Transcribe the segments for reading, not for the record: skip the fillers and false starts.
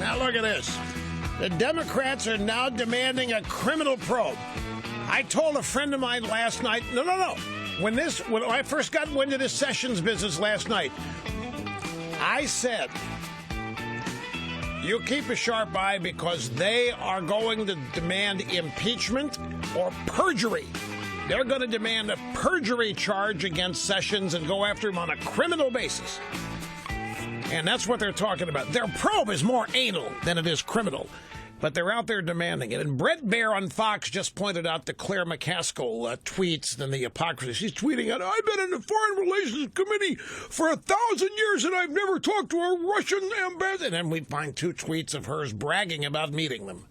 Now look at this. The Democrats are now demanding a criminal probe. I told a friend of mine last night, no. When I first got into this Sessions business last night, I said, you keep a sharp eye because they are going to demand impeachment or perjury. They're going to demand a perjury charge against Sessions and go after him on a criminal basis. And that's what they're talking about. Their probe is more anal than it is criminal, but they're out there demanding it. And Brett Baer on Fox just pointed out the Claire McCaskill tweets and the hypocrisy. She's tweeting out, I've been in the Foreign Relations Committee for 1,000 years and I've never talked to a Russian ambassador. And then we find 2 tweets of hers bragging about meeting them.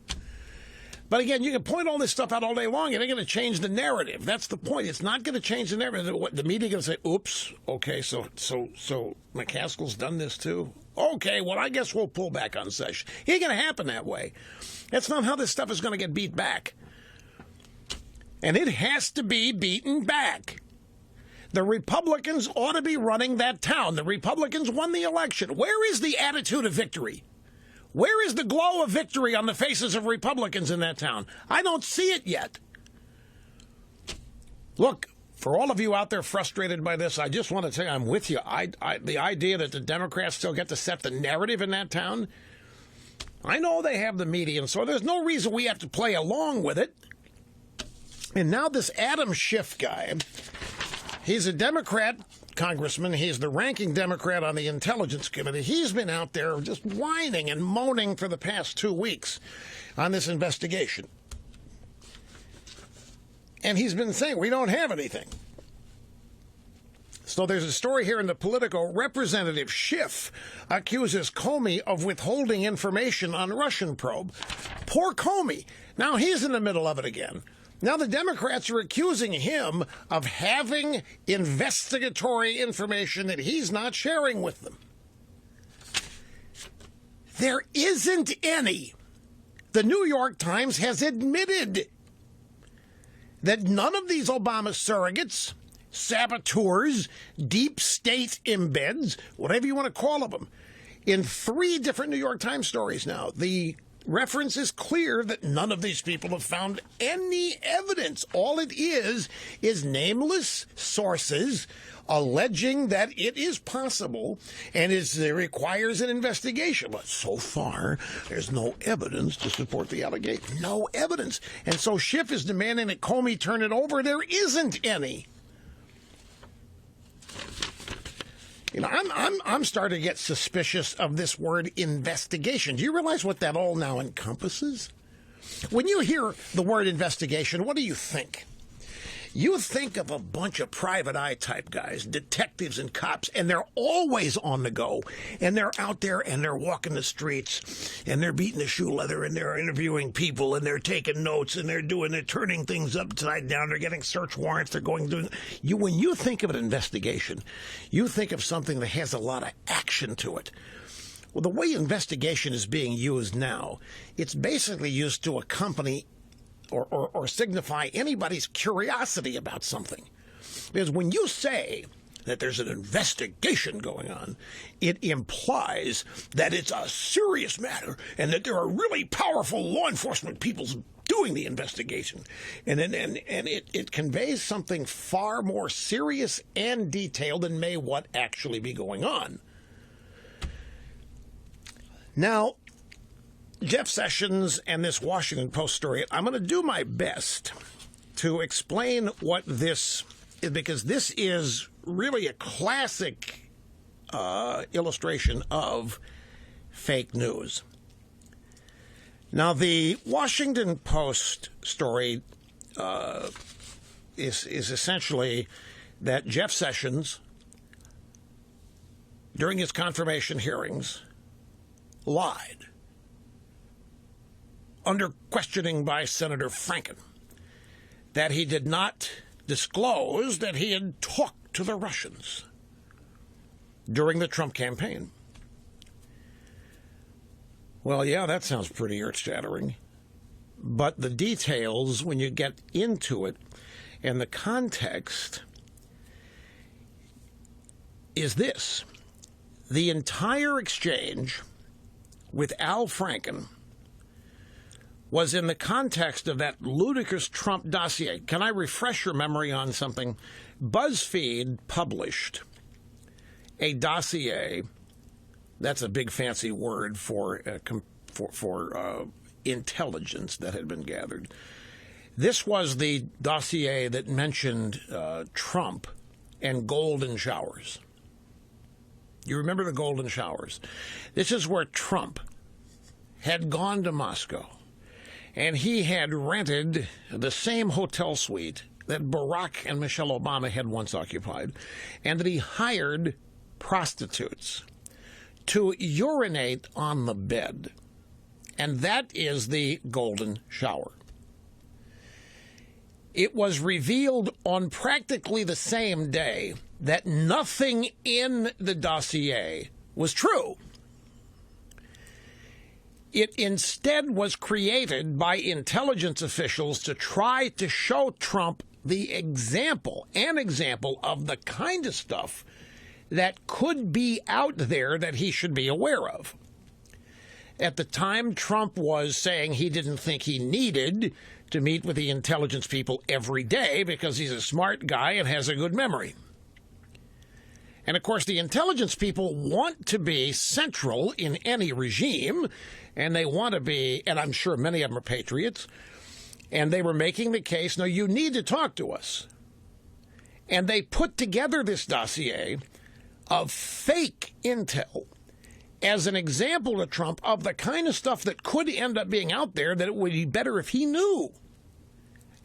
But again, you can point all this stuff out all day long. It ain't going to change the narrative. That's the point. It's not going to change the narrative. The media going to say, oops, okay, so McCaskill's done this too? Okay, well, I guess we'll pull back on Sessions. It ain't going to happen that way. That's not how this stuff is going to get beat back. And it has to be beaten back. The Republicans ought to be running that town. The Republicans won the election. Where is the attitude of victory? Where is the glow of victory on the faces of Republicans in that town? I don't see it yet. Look, for all of you out there frustrated by this, I just want to tell you I'm with you. The idea that the Democrats still get to set the narrative in that town, I know they have the media, and so there's no reason we have to play along with it. And now this Adam Schiff guy, he's a Democrat congressman. He's the ranking Democrat on the Intelligence Committee. He's been out there just whining and moaning for the past 2 weeks on this investigation. And he's been saying, we don't have anything. So there's a story here in the Politico. Representative Schiff accuses Comey of withholding information on Russian probe. Poor Comey. Now he's in the middle of it again. Now the Democrats are accusing him of having investigatory information that he's not sharing with them. There isn't any. The New York Times has admitted that none of these Obama surrogates, saboteurs, deep state embeds, whatever you want to call them, in 3 different New York Times stories now, the reference is clear that none of these people have found any evidence. All it is nameless sources alleging that it is possible and it requires an investigation. But so far, there's no evidence to support the allegation. No evidence. And so Schiff is demanding that Comey turn it over. There isn't any. You know, I'm starting to get suspicious of this word investigation. Do you realize what that all now encompasses? When you hear the word investigation, what do you think? You think of a bunch of private eye type guys, detectives and cops, and they're always on the go. And they're out there and they're walking the streets and they're beating the shoe leather and they're interviewing people and they're taking notes and they're turning things upside down. They're getting search warrants. They're when you think of an investigation, you think of something that has a lot of action to it. Well, the way investigation is being used now, it's basically used to accompany or signify anybody's curiosity about something. Because when you say that there's an investigation going on, it implies that it's a serious matter and that there are really powerful law enforcement people doing the investigation. And it conveys something far more serious and detailed than may what actually be going on. Now, Jeff Sessions and this Washington Post story, I'm going to do my best to explain what this is, because this is really a classic illustration of fake news. Now, the Washington Post story is essentially that Jeff Sessions, during his confirmation hearings, lied under questioning by Senator Franken, that he did not disclose that he had talked to the Russians during the Trump campaign. Well, yeah, that sounds pretty earth-shattering. But the details, when you get into it, and the context is this. The entire exchange with Al Franken was in the context of that ludicrous Trump dossier. Can I refresh your memory on something? BuzzFeed published a dossier. That's a big fancy word for intelligence that had been gathered. This was the dossier that mentioned Trump and golden showers. You remember the golden showers? This is where Trump had gone to Moscow, and he had rented the same hotel suite that Barack and Michelle Obama had once occupied, and that he hired prostitutes to urinate on the bed. And that is the golden shower. It was revealed on practically the same day that nothing in the dossier was true. It instead was created by intelligence officials to try to show Trump an example of the kind of stuff that could be out there that he should be aware of. At the time, Trump was saying he didn't think he needed to meet with the intelligence people every day because he's a smart guy and has a good memory. And, of course, the intelligence people want to be central in any regime, and they want to be, and I'm sure many of them are patriots, and they were making the case, no, you need to talk to us. And they put together this dossier of fake intel as an example to Trump of the kind of stuff that could end up being out there that it would be better if he knew.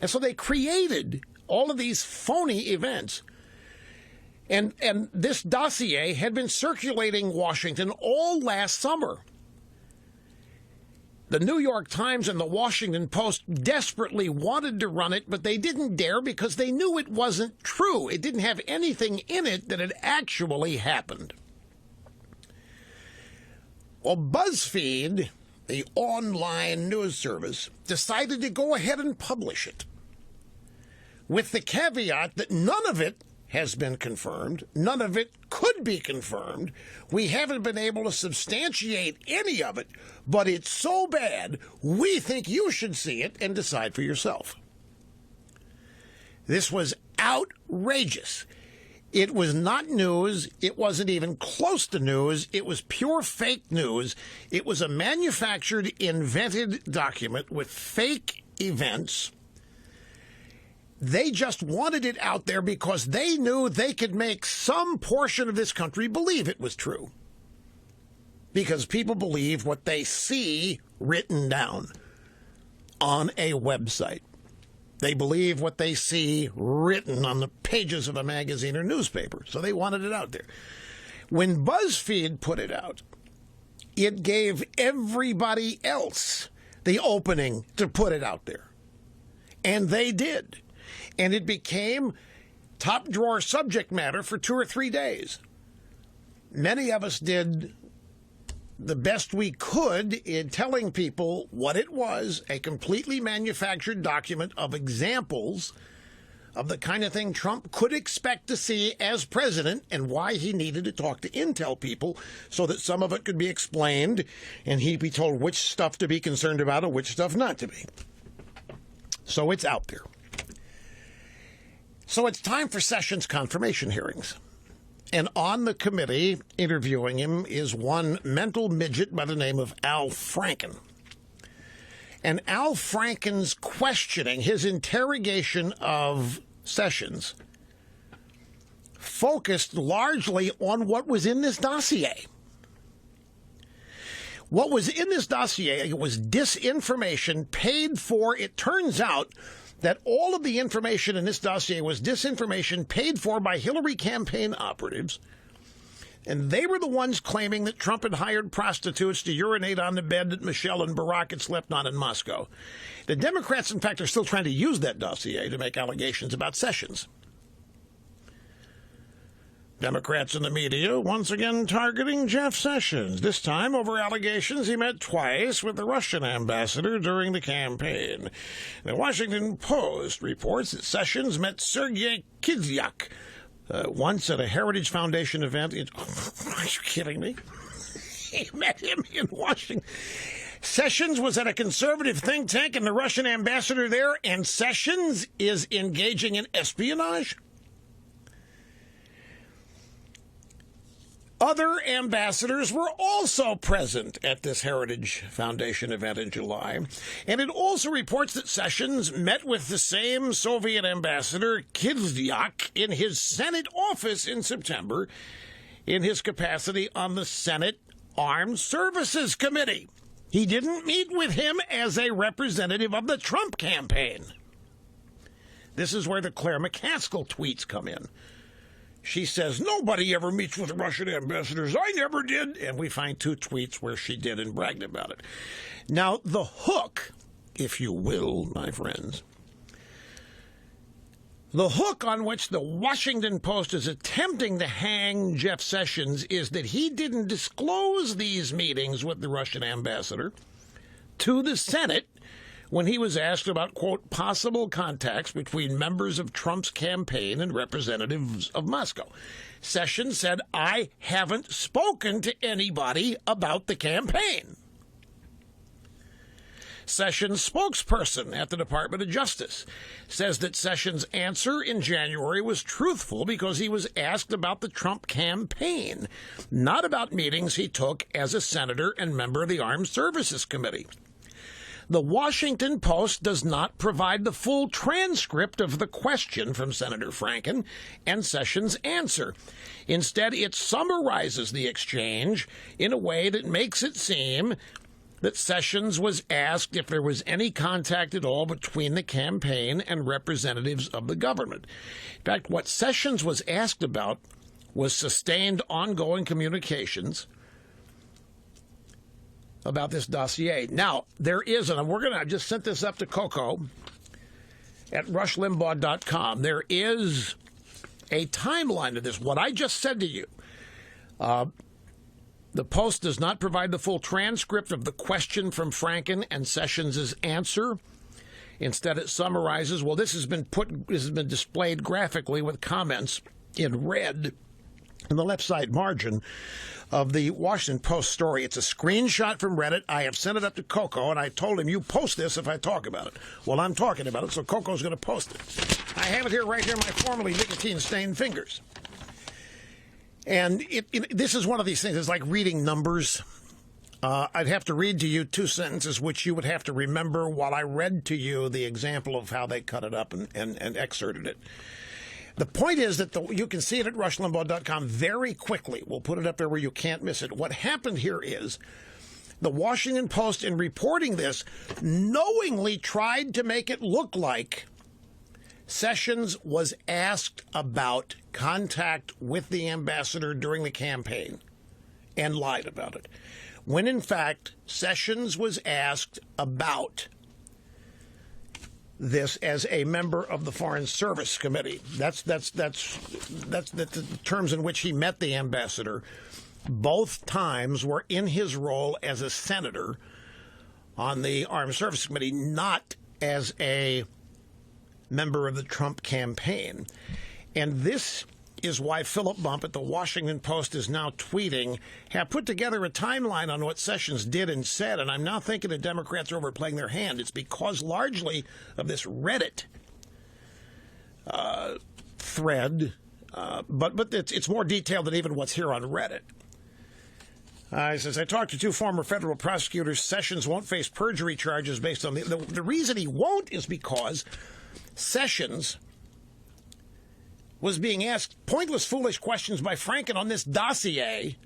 And so they created all of these phony events. And this dossier had been circulating Washington all last summer. The New York Times and the Washington Post desperately wanted to run it, but they didn't dare because they knew it wasn't true. It didn't have anything in it that had actually happened. Well, BuzzFeed, the online news service, decided to go ahead and publish it, with the caveat that none of it has been confirmed, none of it could be confirmed. We haven't been able to substantiate any of it, but it's so bad, we think you should see it and decide for yourself. This was outrageous. It was not news. It wasn't even close to news. It was pure fake news. It was a manufactured, invented document with fake events. They just wanted it out there because they knew they could make some portion of this country believe it was true. Because people believe what they see written down on a website. They believe what they see written on the pages of a magazine or newspaper. So they wanted it out there. When BuzzFeed put it out, it gave everybody else the opening to put it out there. And they did. And it became top drawer subject matter for 2 or 3 days. Many of us did the best we could in telling people what it was, a completely manufactured document of examples of the kind of thing Trump could expect to see as president and why he needed to talk to intel people so that some of it could be explained and he'd be told which stuff to be concerned about and which stuff not to be. So it's out there. So it's time for Sessions' confirmation hearings. And on the committee interviewing him is one mental midget by the name of Al Franken. And Al Franken's questioning, his interrogation of Sessions, focused largely on what was in this dossier. What was in this dossier was disinformation paid for. It turns out that all of the information in this dossier was disinformation paid for by Hillary campaign operatives, and they were the ones claiming that Trump had hired prostitutes to urinate on the bed that Michelle and Barack had slept on in Moscow. The Democrats, in fact, are still trying to use that dossier to make allegations about Sessions. Democrats in the media once again targeting Jeff Sessions, this time over allegations he met twice with the Russian ambassador during the campaign. The Washington Post reports that Sessions met Sergei Kislyak once at a Heritage Foundation event. Are you kidding me? He met him in Washington. Sessions was at a conservative think tank and the Russian ambassador there, and Sessions is engaging in espionage. Other ambassadors were also present at this Heritage Foundation event in July, and it also reports that Sessions met with the same Soviet ambassador, Kislyak, in his Senate office in September in his capacity on the Senate Armed Services Committee. He didn't meet with him as a representative of the Trump campaign. This is where the Claire McCaskill tweets come in. She says, nobody ever meets with Russian ambassadors. I never did. And we find 2 tweets where she did and bragged about it. Now, the hook, if you will, my friends, the hook on which the Washington Post is attempting to hang Jeff Sessions is that he didn't disclose these meetings with the Russian ambassador to the Senate when he was asked about, quote, possible contacts between members of Trump's campaign and representatives of Moscow. Sessions said, I haven't spoken to anybody about the campaign. Sessions' spokesperson at the Department of Justice says that Sessions' answer in January was truthful because he was asked about the Trump campaign, not about meetings he took as a senator and member of the Armed Services Committee. The Washington Post does not provide the full transcript of the question from Senator Franken and Sessions' answer. Instead, it summarizes the exchange in a way that makes it seem that Sessions was asked if there was any contact at all between the campaign and representatives of the government. In fact, what Sessions was asked about was sustained ongoing communications about this dossier. Now, there is, and I just sent this up to Coco at rushlimbaugh.com. There is a timeline to this. What I just said to you, the Post does not provide the full transcript of the question from Franken and Sessions' answer. Instead, it summarizes, well, this has been displayed graphically with comments in red in the left side margin of the Washington Post story. It's a screenshot from Reddit. I have sent it up to Coco, and I told him, you post this if I talk about it. Well, I'm talking about it, so Coco's going to post it. I have it here right here in my formerly nicotine-stained fingers. And this is one of these things. It's like reading numbers. I'd have to read to you 2 sentences, which you would have to remember while I read to you the example of how they cut it up and excerpted it. The point is that you can see it at rushlimbaugh.com very quickly. We'll put it up there where you can't miss it. What happened here is the Washington Post, in reporting this, knowingly tried to make it look like Sessions was asked about contact with the ambassador during the campaign and lied about it, when in fact Sessions was asked about this as a member of the Foreign Service Committee. That's the terms in which he met the ambassador. Both times were in his role as a senator on the Armed Services Committee, not as a member of the Trump campaign. And this is why Philip Bump at the Washington Post is now tweeting, have put together a timeline on what Sessions did and said, and I'm now thinking the Democrats are overplaying their hand. It's because largely of this Reddit thread, but it's more detailed than even what's here on Reddit. He says, I talked to 2 former federal prosecutors. Sessions won't face perjury charges based on the reason he won't is because Sessions was being asked pointless, foolish questions by Franken on this dossier,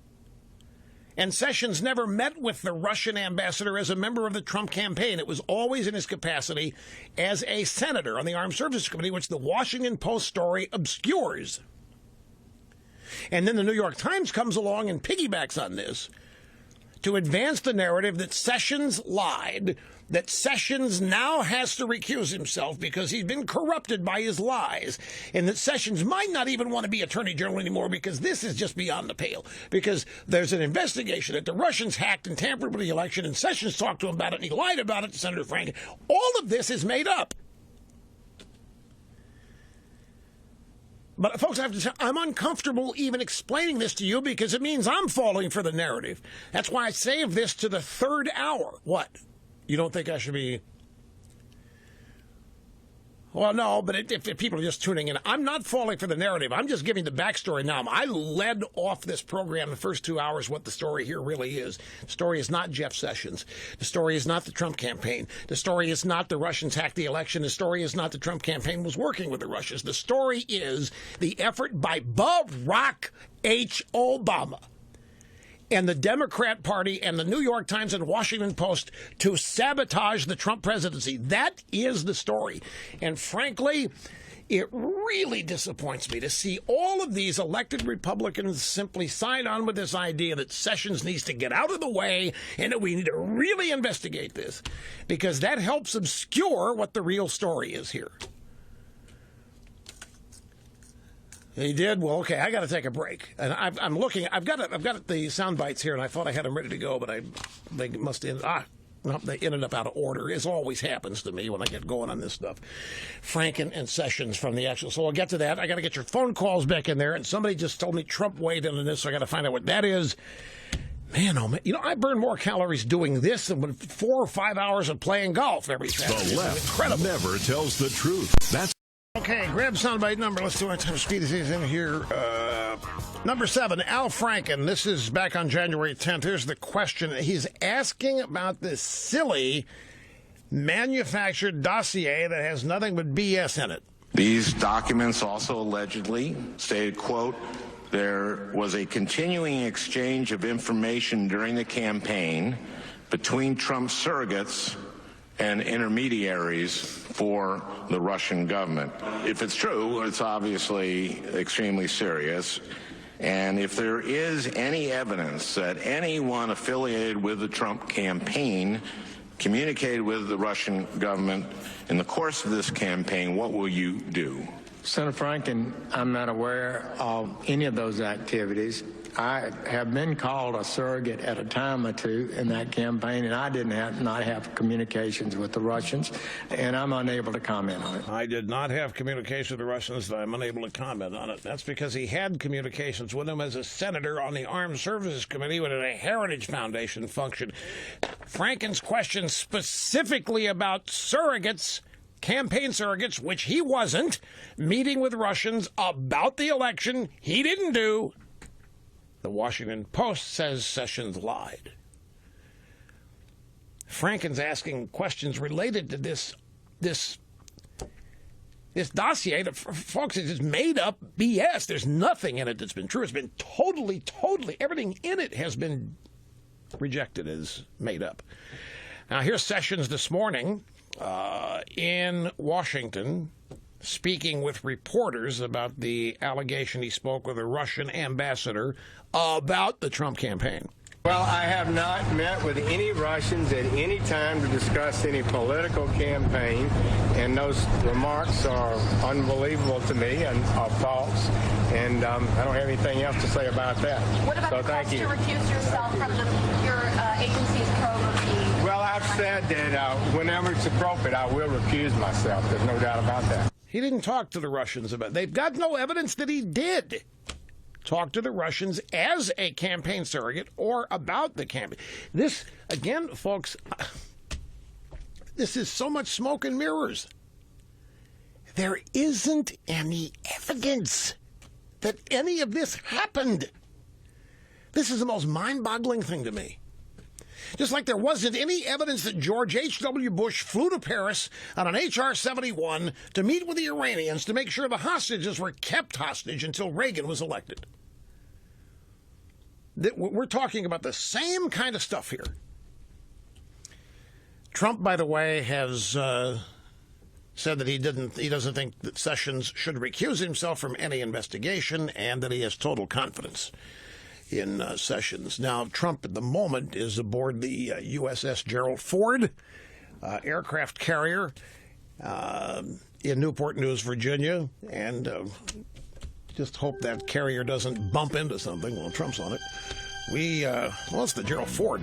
and Sessions never met with the Russian ambassador as a member of the Trump campaign. It was always in his capacity as a senator on the Armed Services Committee, which the Washington Post story obscures. And then the New York Times comes along and piggybacks on this to advance the narrative that Sessions lied, that Sessions now has to recuse himself because he's been corrupted by his lies, and that Sessions might not even want to be Attorney General anymore because this is just beyond the pale, because there's an investigation that the Russians hacked and tampered with the election, and Sessions talked to him about it, and he lied about it to Senator Franken. All of this is made up. But, folks, I have to say, I'm uncomfortable even explaining this to you because it means I'm falling for the narrative. That's why I saved this to the third hour. What? You don't think I should be... Well, no, but if people are just tuning in, I'm not falling for the narrative. I'm just giving the backstory now. I led off this program the first 2 hours what the story here really is. The story is not Jeff Sessions. The story is not the Trump campaign. The story is not the Russians hacked the election. The story is not the Trump campaign was working with the Russians. The story is the effort by Barack H. Obama and the Democrat Party and the New York Times and Washington Post to sabotage the Trump presidency. That is the story. And frankly, it really disappoints me to see all of these elected Republicans simply sign on with this idea that Sessions needs to get out of the way and that we need to really investigate this, because that helps obscure what the real story is here. He did? Well, okay, I got to take a break. And I'm looking. I've got the sound bites here, and I thought I had them ready to go, but they must end. They ended up out of order, as always happens to me when I get going on this stuff. Franken and Sessions from the actual. So I'll get to that. I got to get your phone calls back in there, and somebody just told me Trump weighed in on this, so I got to find out what that is. Man, oh man, I burn more calories doing this than 4 or 5 hours of playing golf every Saturday. The left never tells the truth. That's okay, grab soundbite number. Let's do our time speed is in here. Number 7, Al Franken. This is back on January 10th. Here's the question. He's asking about this silly manufactured dossier that has nothing but BS in it. These documents also allegedly stated, quote, there was a continuing exchange of information during the campaign between Trump surrogates and intermediaries for the Russian government. If it's true, it's obviously extremely serious. And if there is any evidence that anyone affiliated with the Trump campaign communicated with the Russian government in the course of this campaign, what will you do? Senator Franken, I'm not aware of any of those activities. I have been called a surrogate at a time or two in that campaign, and I did not have communications with the Russians, and I'm unable to comment on it. I did not have communications with the Russians, and I'm unable to comment on it. That's because he had communications with them as a senator on the Armed Services Committee with a Heritage Foundation function. Franken's question specifically about surrogates, campaign surrogates, which he wasn't, meeting with Russians about the election, he didn't do. The Washington Post says Sessions lied. Franken's asking questions related to this dossier that, folks, is just made up BS. There's nothing in it that's been true. It's been totally, everything in it has been rejected as made up. Now, here's Sessions this morning in Washington, speaking with reporters about the allegation he spoke with a Russian ambassador about the Trump campaign. Well, I have not met with any Russians at any time to discuss any political campaign, and those remarks are unbelievable to me and are false, and I don't have anything else to say about that. What about the request to recuse yourself from your agency's probe of the... Well, I've said that whenever it's appropriate, I will recuse myself. There's no doubt about that. He didn't talk to the Russians about it. They've got no evidence that he did talk to the Russians as a campaign surrogate or about the campaign. This, again, folks, this is so much smoke and mirrors. There isn't any evidence that any of this happened. This is the most mind-boggling thing to me. Just like there wasn't any evidence that George H.W. Bush flew to Paris on an HR-71 to meet with the Iranians to make sure the hostages were kept hostage until Reagan was elected. We're talking about the same kind of stuff here. Trump, by the way, has said that he doesn't think that Sessions should recuse himself from any investigation and that he has total confidence in Sessions. Now, Trump at the moment is aboard the USS Gerald Ford aircraft carrier in Newport News, Virginia, and just hope that carrier doesn't bump into something while Trump's on it. Well, it's the Gerald Ford.